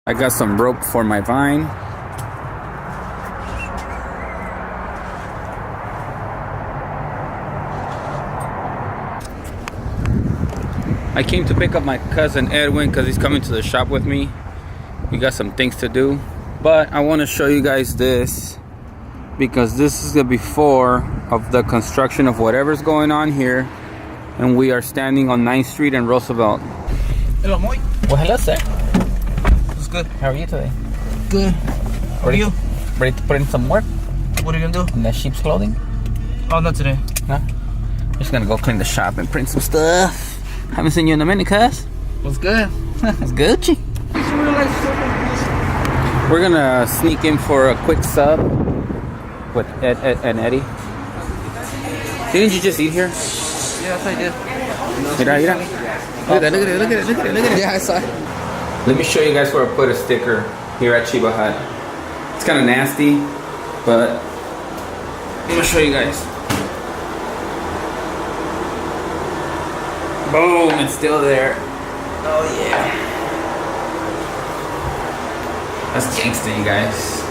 I got some rope for my vine. I came to pick up my cousin Edwin because he's coming to the shop with me. We got some things to do, but I want to show you guys this because this is the before of the construction of whatever's going on here, and we are standing on 9th Street and Roosevelt. Hello, Moy. Well, hello, sir. What's good? How are you today? Good. How are you? Ready to put in some work What are you gonna do? in that sheep's clothing? Oh, not today. No? Just gonna go clean the shop and print some stuff. Haven't seen you in a minute, cuz. What's good? It's Gucci. We're gonna sneak in for a quick sub with Ed and Eddie. Didn't you just eat here? Yes, I did. Mira, mira. Look at it. Yeah, I saw it. Let me show you guys where I put a sticker here at Chiba Hut. It's kind of nasty, but I'm gonna show you guys. Boom, it's still there. Oh yeah. That's gangsta, you guys.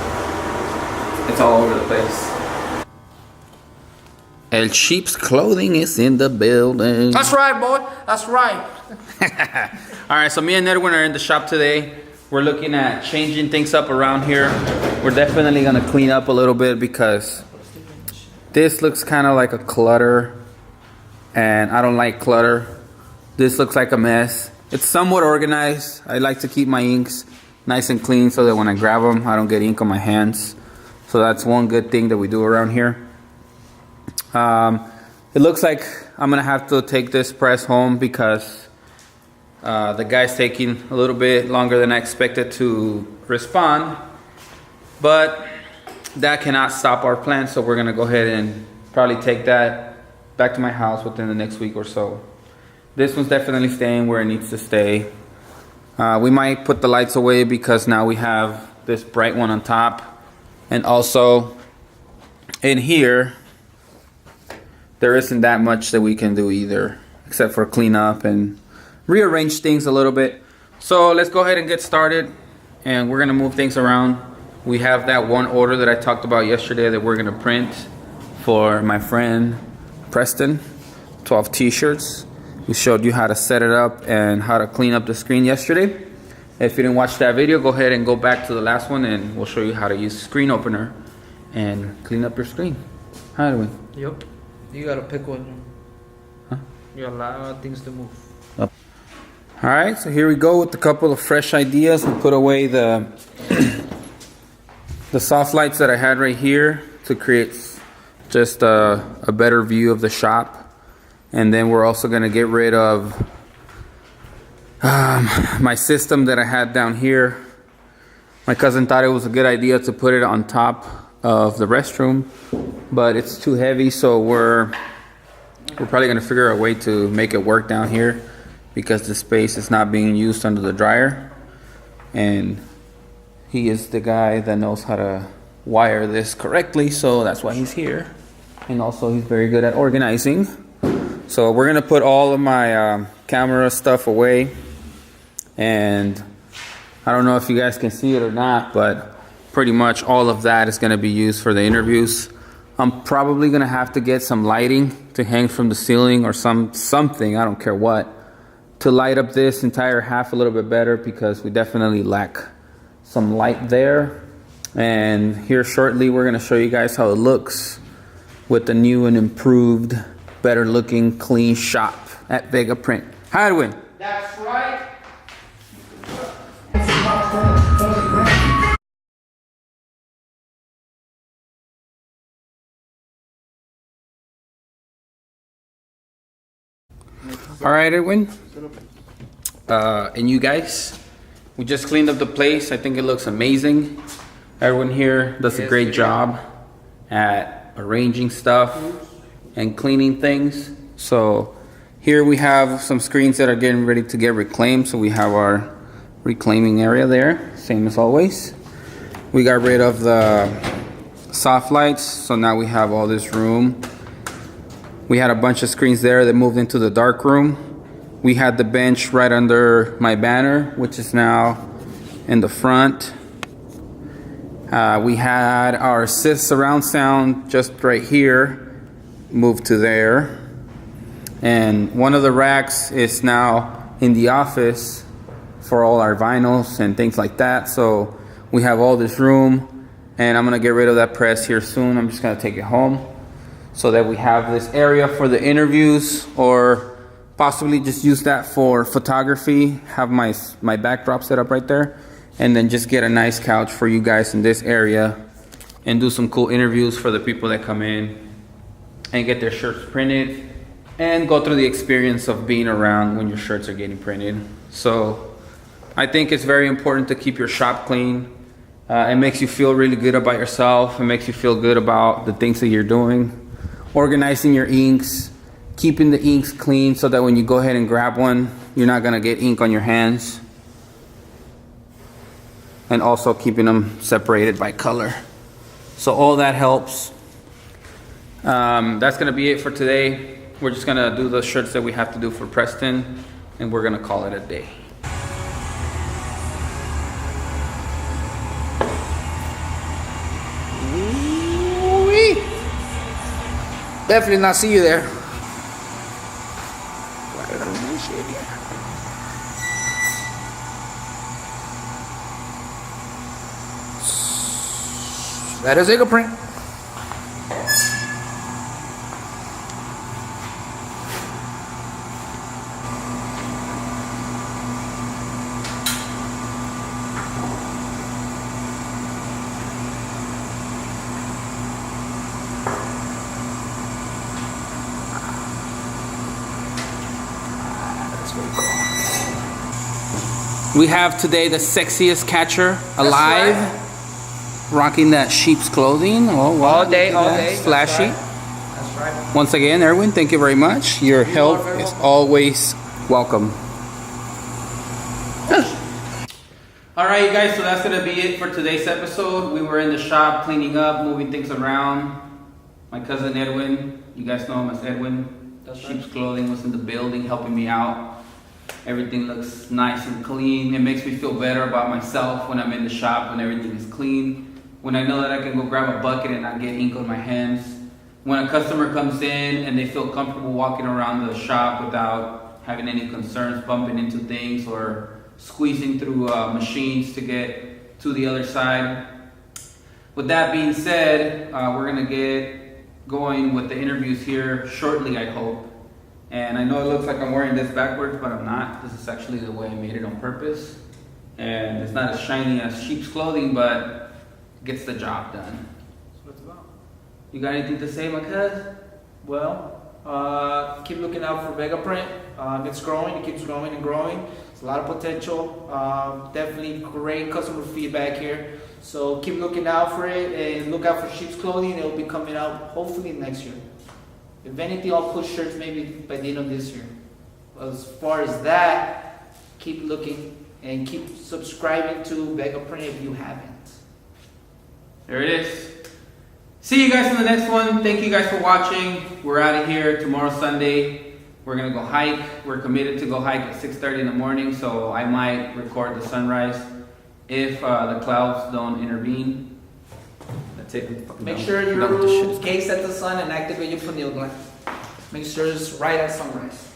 It's all over the place. El Sheep's Clothing is in the building. That's right, boy. That's right. Alright, so me and Edwin are in the shop today. We're looking at changing things up around here. We're definitely gonna clean up a little bit because this looks kind of like a clutter, and I don't like clutter. This looks like a mess. It's somewhat organized. I like to keep my inks nice and clean so that when I grab them, I don't get ink on my hands. So that's one good thing that we do around here. It looks like I'm gonna have to take this press home because the guy's taking a little bit longer than I expected to respond. But that cannot stop our plan, so we're gonna go ahead and probably take that back to my house within the next week or so. This one's definitely staying where it needs to stay. We might put the lights away because now we have this bright one on top. And also in here, there isn't that much that we can do either, except for clean up and rearrange things a little bit. So let's go ahead and get started, and we're gonna move things around. We have that one order that I talked about yesterday that we're gonna print for my friend Preston, 12 t-shirts. We showed you how to set it up and how to clean up the screen yesterday. If you didn't watch that video, go ahead and go back to the last one and we'll show you how to use a screen opener and clean up your screen. How do we? Yep. You gotta pick one. Huh? You got a lot of things to move. Up. All right, so here we go with a couple of fresh ideas. We put away the soft lights that I had right here to create just a better view of the shop. And then we're also gonna get rid of my system that I had down here. My cousin thought it was a good idea to put it on top of the restroom, but it's too heavy, so we're probably gonna figure out a way to make it work down here because the space is not being used under the dryer. And he is the guy that knows how to wire this correctly, so that's why he's here. And also he's very good at organizing. So we're gonna put all of my camera stuff away, and I don't know if you guys can see it or not, but pretty much all of that is gonna be used for the interviews. I'm probably gonna have to get some lighting to hang from the ceiling or something, I don't care what, to light up this entire half a little bit better because we definitely lack some light there. And here shortly we're gonna show you guys how it looks with the new and improved, better looking, clean shop at Vega Print. Hi, Edwin. That's right. All right, Edwin. And you guys, we just cleaned up the place. I think it looks amazing. Everyone here does a great job at arranging stuff and cleaning things. So here we have some screens that are getting ready to get reclaimed. So we have our reclaiming area there, same as always. We got rid of the soft lights, so now we have all this room. We had a bunch of screens there that moved into the dark room. We had the bench right under my banner, which is now in the front. We had our surround sound just right here, moved to there. And one of the racks is now in the office for all our vinyls and things like that. So we have all this room, and I'm gonna get rid of that press here soon. I'm just gonna take it home so that we have this area for the interviews, or possibly just use that for photography. Have my backdrop set up right there, and then just get a nice couch for you guys in this area and do some cool interviews for the people that come in and get their shirts printed and go through the experience of being around when your shirts are getting printed. So I think it's very important to keep your shop clean. It makes you feel really good about yourself. It makes you feel good about the things that you're doing. Organizing your inks, keeping the inks clean so that when you go ahead and grab one, you're not gonna get ink on your hands. And also keeping them separated by color. So all that helps. That's gonna be it for today. We're just gonna do the shirts that we have to do for Preston, and we're gonna call it a day. Ooh-wee. Definitely not see you there. That is fingerprint. We have today the sexiest catcher alive, rocking that sheep's clothing. Oh, wow. All day. Flashy. That's right. Once again, Erwin, thank you very much. Your help is always welcome. All right, you guys, so that's going to be it for today's episode. We were in the shop cleaning up, moving things around. My cousin Edwin, you guys know him as Edwin. That's Sheep's right. Clothing was in the building helping me out. Everything looks nice and clean. It makes me feel better about myself when I'm in the shop, when everything is clean. When I know that I can go grab a bucket and not get ink on my hands. When a customer comes in and they feel comfortable walking around the shop without having any concerns, bumping into things or squeezing through machines to get to the other side. With that being said, we're gonna get going with the interviews here shortly, I hope. And I know it looks like I'm wearing this backwards, but I'm not. This is actually the way I made it on purpose. And it's not as shiny as Sheep's Clothing, but it gets the job done. That's what it's about. You got anything to say, my cuz? Well, keep looking out for Vega print. It's growing. It keeps growing and growing. There's a lot of potential. Definitely great customer feedback here. So keep looking out for it, and look out for Sheep's Clothing. It'll be coming out hopefully next year. If anything, I'll push shirts maybe by the end of this year. As far as that, keep looking and keep subscribing to Vega Print if you haven't. There it is. See you guys in the next one. Thank you guys for watching. We're out of here. Tomorrow, Sunday, we're going to go hike. We're committed to go hike at 6:30 in the morning, so I might record the sunrise if the clouds don't intervene. That's it. Make sure you gaze at the sun and activate your pineal gland. Make sure it's right at sunrise.